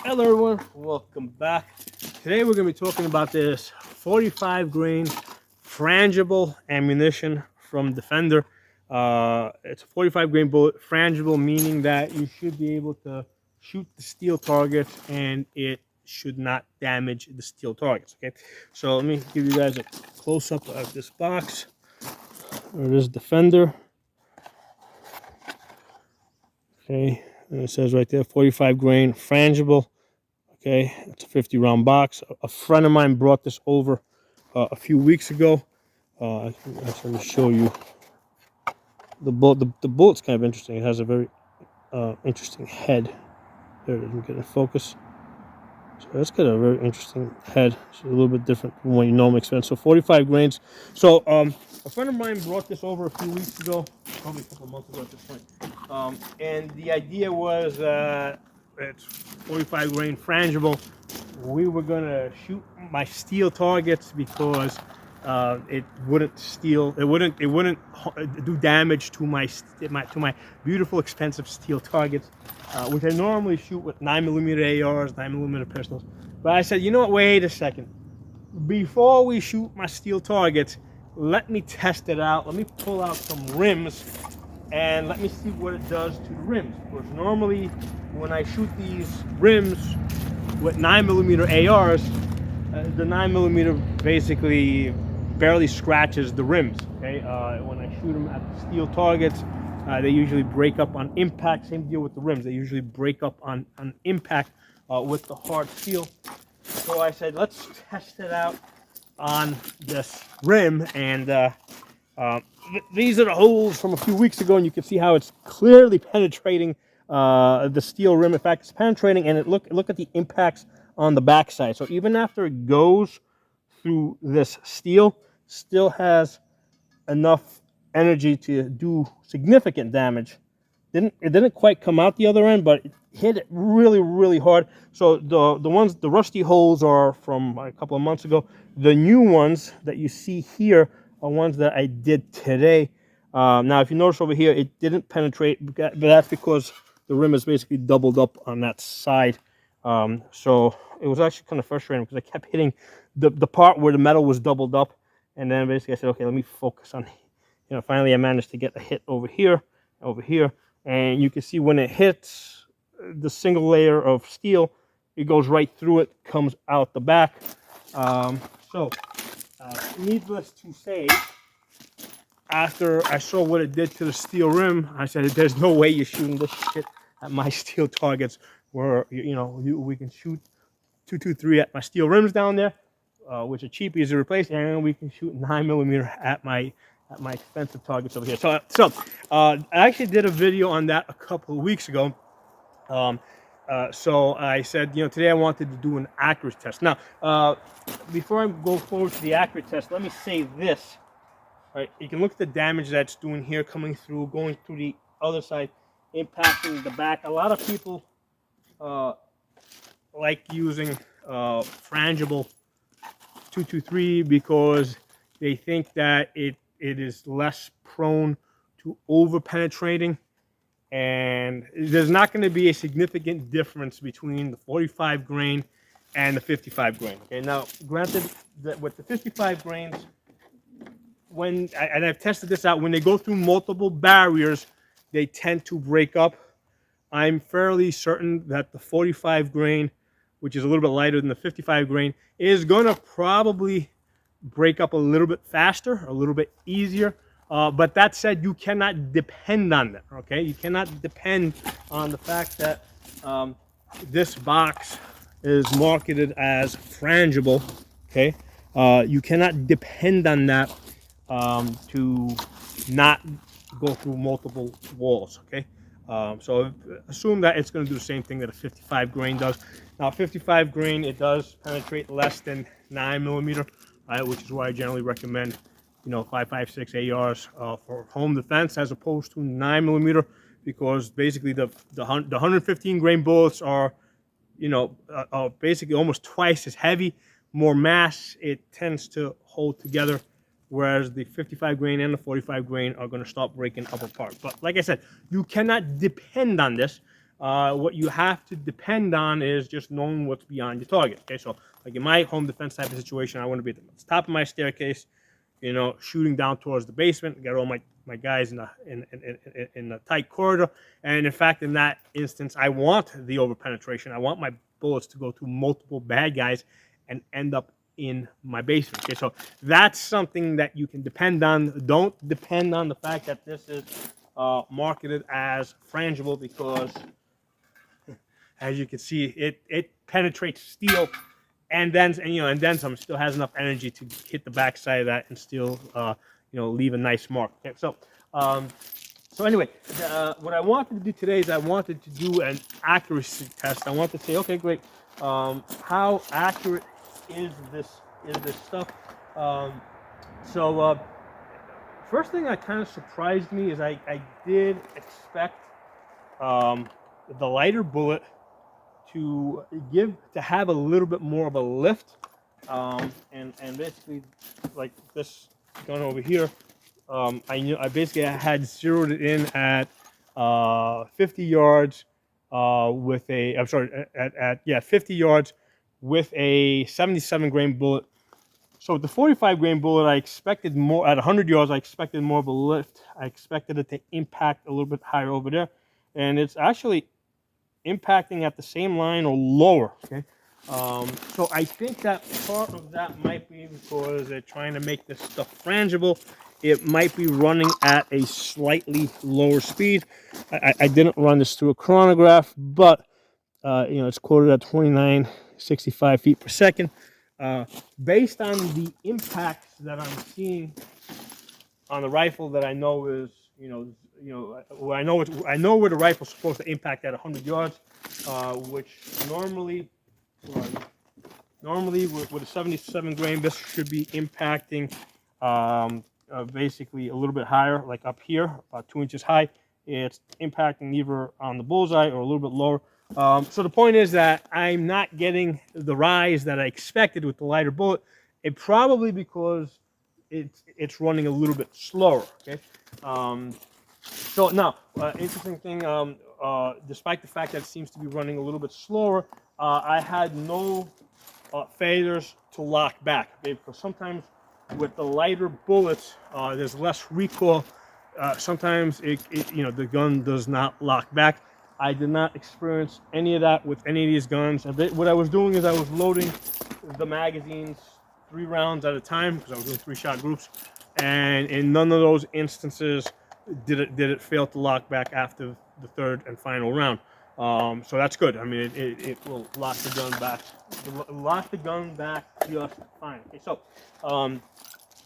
Hello everyone, welcome back. Today we're going to be talking about this 45 grain frangible ammunition from Defender. It's a 45 grain bullet, frangible, meaning that you should be able to shoot the steel targets and it should not damage the steel targets. Okay, so let me give you guys a close up of this box. There it is, Defender. Okay, and it says right there 45 grain frangible. Okay, it's a 50 round box. A friend of mine brought this over a few weeks ago. Let me show you the bullet. The bullet's kind of interesting. It has a very interesting head. There, it doesn't get in focus. So that's got a very interesting head. It's a little bit different from what you normally expect. So 45 grains. So a friend of mine brought this over a few weeks ago, probably a couple of months ago at this point. And the idea was it's 45 grain frangible. We were gonna shoot my steel targets because it wouldn't do damage to my beautiful expensive steel targets, which I normally shoot with 9mm ARs, 9mm pistols. But I said, you know what? Wait a second. Before we shoot my steel targets, let me test it out. Let me pull out some rims and let me see what it does to the rims. Because normally when I shoot these rims with 9mm ARs, the 9mm basically barely scratches the rims. Okay, when I shoot them at the steel targets, they usually break up on impact. Same deal with the rims; they usually break up on impact with the hard steel. So I said, let's test it out on this rim, and these are the holes from a few weeks ago, and you can see how it's clearly penetrating the steel rim. In fact, it's penetrating, and look at the impacts on the backside. So even after it goes through this steel, still has enough energy to do significant damage. It didn't quite come out the other end, but it hit it really hard. So the rusty holes are from a couple of months ago. The new ones that you see here are ones that I did today. Now, if you notice over here, it didn't penetrate, but that's because the rim is basically doubled up on that side. So it was actually kind of frustrating because I kept hitting the part where the metal was doubled up, and then basically I said, okay, let me focus on, finally I managed to get a hit over here, and you can see when it hits the single layer of steel, it goes right through it, comes out the back. Needless to say, after I saw what it did to the steel rim, I said, there's no way you're shooting this shit at my steel targets where, we can shoot 223 at my steel rims down there, which are cheap, easy to replace, and we can shoot 9mm at my expensive targets over here. So I actually did a video on that a couple of weeks ago. So I said, today I wanted to do an accuracy test. Now, before I go forward to the accuracy test, let me say this. All right, you can look at the damage that's doing here, coming through, going through the other side, impacting the back. A lot of people like using frangible 223 because they think that it is less prone to over penetrating, and there's not going to be a significant difference between the 45 grain and the 55 grain. Okay, now granted that with the 55 grains, and I've tested this out, when they go through multiple barriers, they tend to break up. I'm fairly certain that the 45 grain, which is a little bit lighter than the 55 grain, is going to probably break up a little bit faster, a little bit easier. But that said, you cannot depend on that, okay? You cannot depend on the fact that this box is marketed as frangible, okay? You cannot depend on that to not go through multiple walls, okay? So assume that it's going to do the same thing that a 55 grain does. Now, 55 grain, it does penetrate less than 9mm, right, which is why I generally recommend, 5.56 ARs for home defense as opposed to 9mm, because basically the 115 grain bullets are, basically almost twice as heavy, more mass. It tends to hold together, whereas the 55 grain and the 45 grain are going to start breaking up apart. But like I said, you cannot depend on this. what you have to depend on is just knowing what's beyond your target. Okay, so like in my home defense type of situation, I want to be at the top of my staircase, you know, shooting down towards the basement, get all my guys in the tight corridor. And in fact, in that instance, I want the over penetration. I want my bullets to go through multiple bad guys and end up in my basement. Okay, so that's something that you can depend on. Don't depend on the fact that this is marketed as frangible, because as you can see, it penetrates steel and then some. Still has enough energy to hit the backside of that and still leave a nice mark. Okay, so anyway, what I wanted to do today is I wanted to do an accuracy test. I wanted to say, okay, great, how accurate is this stuff? First thing that kind of surprised me is I did expect the lighter bullet to have a little bit more of a lift, and basically like this gun over here. I basically had zeroed it in at 50 yards with a, I'm sorry, at 50 yards with a 77 grain bullet. So with the 45 grain bullet, I expected more. At 100 yards, I expected more of a lift. I expected it to impact a little bit higher over there, and it's actually impacting at the same line or lower. Okay, so I think that part of that might be because they're trying to make this stuff frangible. It might be running at a slightly lower speed. I didn't run this through a chronograph, but it's quoted at 2965 feet per second. Based on the impacts that I'm seeing on the rifle, that I know is, I know where the rifle's supposed to impact at 100 yards, which normally with a 77 grain, this should be impacting basically a little bit higher, like up here, about 2 inches high. It's impacting either on the bullseye or a little bit lower. So the point is that I'm not getting the rise that I expected with the lighter bullet. It probably because it's running a little bit slower. Okay. So now, interesting thing. Despite the fact that it seems to be running a little bit slower, I had no failures to lock back. Okay? Because sometimes with the lighter bullets, there's less recoil. Sometimes the gun does not lock back. I did not experience any of that with any of these guns. What I was doing is I was loading the magazines 3 rounds at a time, because I was doing 3-shot groups, and in none of those instances did it fail to lock back after the 3rd and final round. So that's good. I mean, it will lock the gun back. Lock the gun back just fine. Okay, so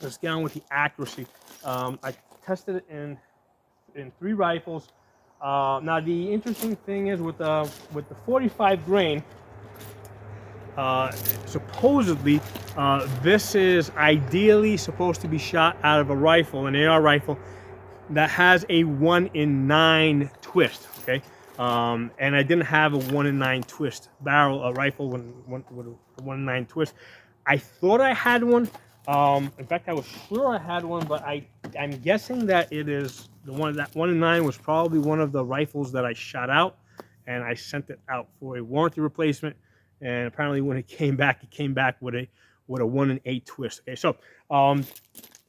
let's get on with the accuracy. I tested it in 3 rifles. Now the interesting thing is with the 45 grain, supposedly this is ideally supposed to be shot out of a rifle, an AR rifle, that has a 1 in 9 twist. Okay, and I didn't have a 1 in 9 twist barrel, rifle with a 1 in 9 twist. I thought I had one. In fact, I was sure I had one, but I'm guessing that it is the one. That 1 in 9 was probably one of the rifles that I shot out, and I sent it out for a warranty replacement. And apparently, when it came back with a 1 in 8 twist. Okay, so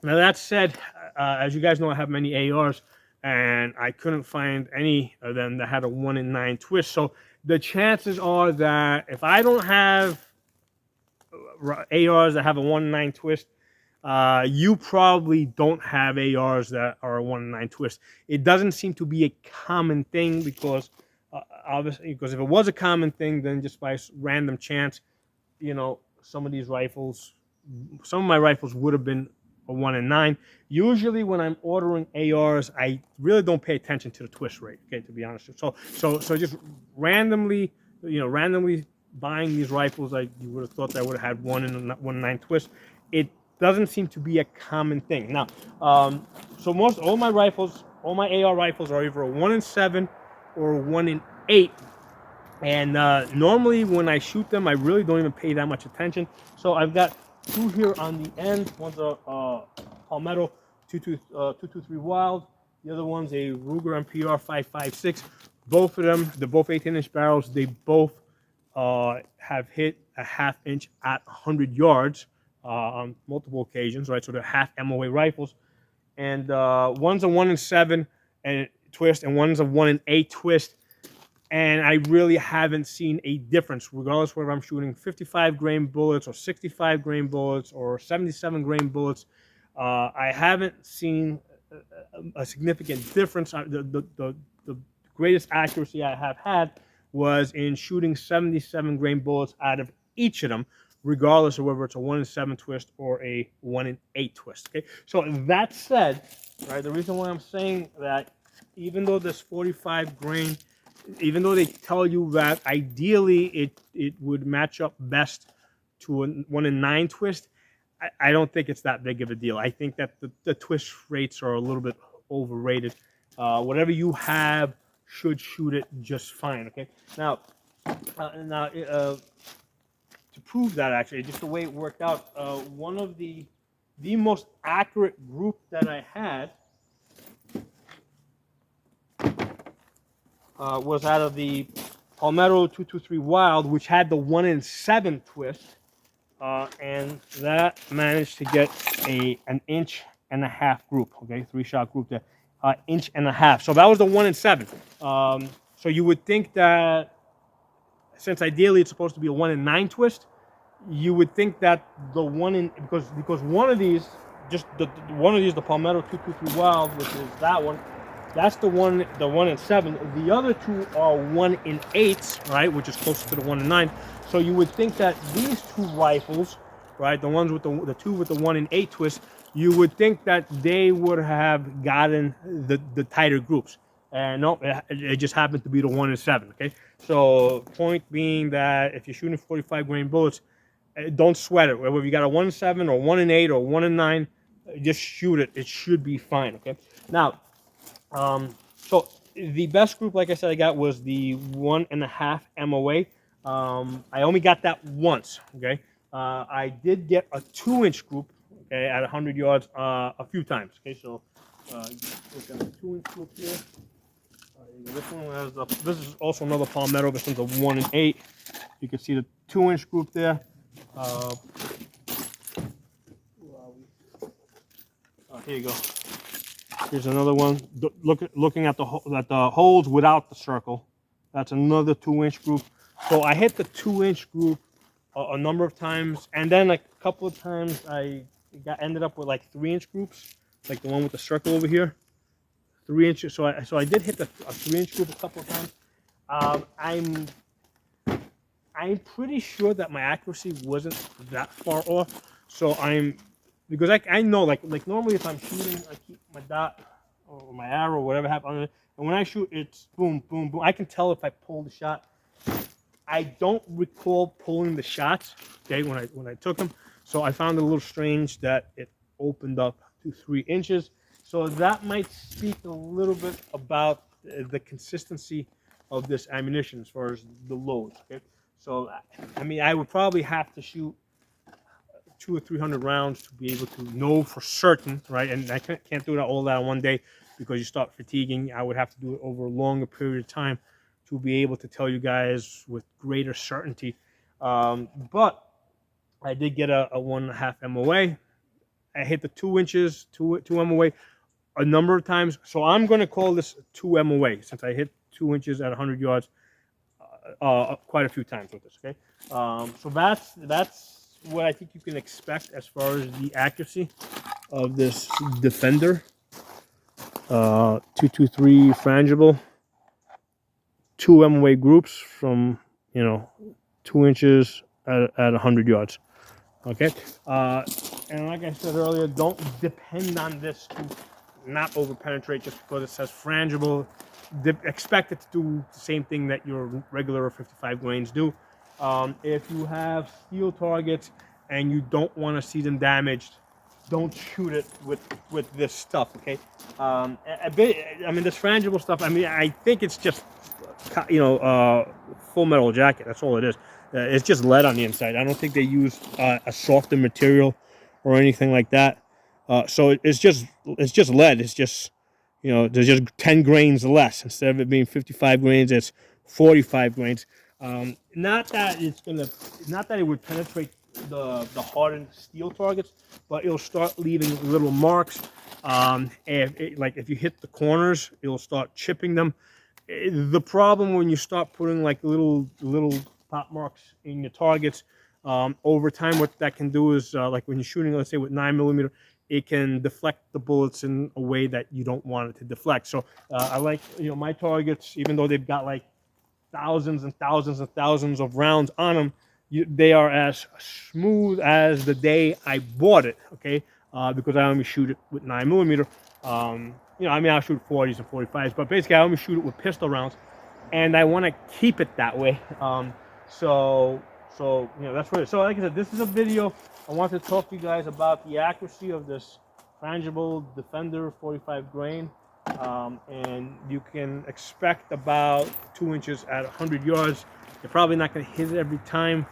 now that said, as you guys know, I have many ARs, and I couldn't find any of them that had a 1 in 9 twist. So the chances are that if I don't have ARs that have a 1 in 9 twist, you probably don't have ARs that are a 1 in 9 twist. It doesn't seem to be a common thing, because obviously, because if it was a common thing, then just by random chance, some of my rifles would have been a 1 in 9. Usually when I'm ordering ARs, I really don't pay attention to the twist rate, okay, to be honest. So just randomly buying these rifles, you would have thought that I would have had 1 in 9 twist. It doesn't seem to be a common thing. Now, so all my AR rifles are either a 1 in 7 or a 1 in 8. And normally when I shoot them, I really don't even pay that much attention. So I've got 2 here on the end. One's a Palmetto 223 Wild. The other one's a Ruger MPR 5.56. Both of them, they're both 18-inch barrels. They both have hit a half-inch at 100 yards on multiple occasions, right? So they're half MOA rifles, and one's a 1 in 7 and twist, and one's a 1 in 8 twist. And I really haven't seen a difference, regardless whether I'm shooting 55 grain bullets or 65 grain bullets or 77 grain bullets. I haven't seen a significant difference. The greatest accuracy I have had was in shooting 77 grain bullets out of each of them, regardless of whether it's a 1 in 7 twist or a 1 in 8 twist. Okay, so that said, right, the reason why I'm saying that, even though this 45 grain, even though they tell you that ideally it would match up best to a 1 in 9 twist, I don't think it's that big of a deal. I think that the twist rates are a little bit overrated. Whatever you have should shoot it just fine. Okay. Now, to prove that, actually, just the way it worked out, one of the most accurate group that I had was out of the Palmetto 223 Wild, which had the 1 in 7 twist, and that managed to get an 1.5-inch group. Okay, 3-shot group there, 1.5 inches. So that was the 1 in 7. So you would think that, since ideally it's supposed to be a 1 in 9 twist, you would think that the one in, because one of these, the Palmetto 223 Wild, which is that one, that's the 1 in 7. The other two are 1 in 8s, right, which is closer to the 1 in 9. So you would think that these two rifles, right, the ones with the two with the 1 in 8 twist, you would think that they would have gotten the tighter groups. And no, it just happened to be the 1 in 7. Okay, so point being that if you're shooting 45 grain bullets, don't sweat it. Whether you got a 1 in 7 or 1 in 8 or 1 in 9, just shoot it. It should be fine. Okay. Now, so the best group, like I said, I got was the 1.5 MOA. I only got that once. Okay. I did get a 2-inch group. Okay, at 100 yards a few times. Okay, so look at the 2-inch group here. This one has this is also another Palmetto. This one's a 1 in 8. You can see the 2-inch group there. Here you go. Here's another one. Looking at the holes without the circle. That's another 2-inch group. So I hit the 2-inch group a number of times, and then a couple of times I ended up with like 3-inch groups, like the one with the circle over here. 3 inches. So I did hit a 3-inch group a couple of times. I'm pretty sure that my accuracy wasn't that far off. So because I know like normally if I'm shooting, I keep my dot or my arrow or whatever happens on it, and when I shoot, it's boom, boom, boom. I can tell if I pull the shot. I don't recall pulling the shots, okay, when I took them. So I found it a little strange that it opened up to 3 inches. So that might speak a little bit about the consistency of this ammunition as far as the load. Okay, so I mean, I would probably have to shoot 200 or 300 rounds to be able to know for certain, right? And I can't do that all that in one day because you start fatiguing. I would have to do it over a longer period of time to be able to tell you guys with greater certainty. But I did get a 1.5 MOA. I hit the 2 inches, 2 MOA a number of times. So I'm going to call this 2 MOA since I hit 2 inches at 100 yards quite a few times with this. Okay, so that's what I think you can expect as far as the accuracy of this Defender 223 Frangible. 2 MOA groups from 2 inches at 100 yards. Okay, and like I said earlier, don't depend on this to not over penetrate just because it says Frangible. Expect it to do the same thing that your regular 55 grains do. If you have steel targets and you don't want to see them damaged, don't shoot it with this stuff. Okay, I mean this Frangible stuff. I mean, I think it's just full metal jacket. That's all it is. It's just lead on the inside. I don't think they use a softer material or anything like that. So it's just lead. It's just You know, there's just 10 grains less. Instead of it being 55 grains, it's 45 grains. Not that it's gonna, not that it would penetrate the hardened steel targets, but it'll start leaving little marks. Like if you hit the corners, it'll start chipping them. The problem when you start putting like little pop marks in your targets, over time, what that can do is like when you're shooting, let's say with 9mm, it can deflect the bullets in a way that you don't want it to deflect. So I like, you know, my targets, even though they've got like thousands and thousands and thousands of rounds on them, they are as smooth as the day I bought it. Okay, because I only shoot it with 9mm. You know, I mean, I'll shoot 40s and 45s, but basically I only shoot it with pistol rounds, and I want to keep it that way. So you know, that's what it is. So like I said, this is a video. I want to talk to you guys about the accuracy of this Frangible Defender 45 grain. And you can expect about 2 inches at 100 yards. You're probably not going to hit it every time.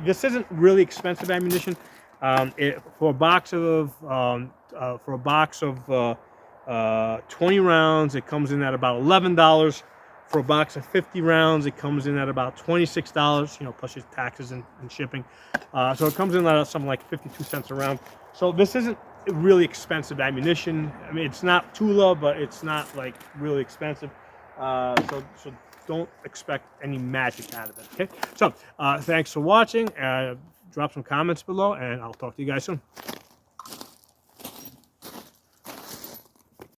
This isn't really expensive ammunition. For a box of 20 rounds, it comes in at about $11. For a box of 50 rounds, it comes in at about $26, you know, plus your taxes and shipping. So it comes in at something like 52 cents a round. So this isn't really expensive ammunition. I mean, it's not Tula, but it's not like really expensive. So don't expect any magic out of it. Okay. So thanks for watching. Drop some comments below, and I'll talk to you guys soon.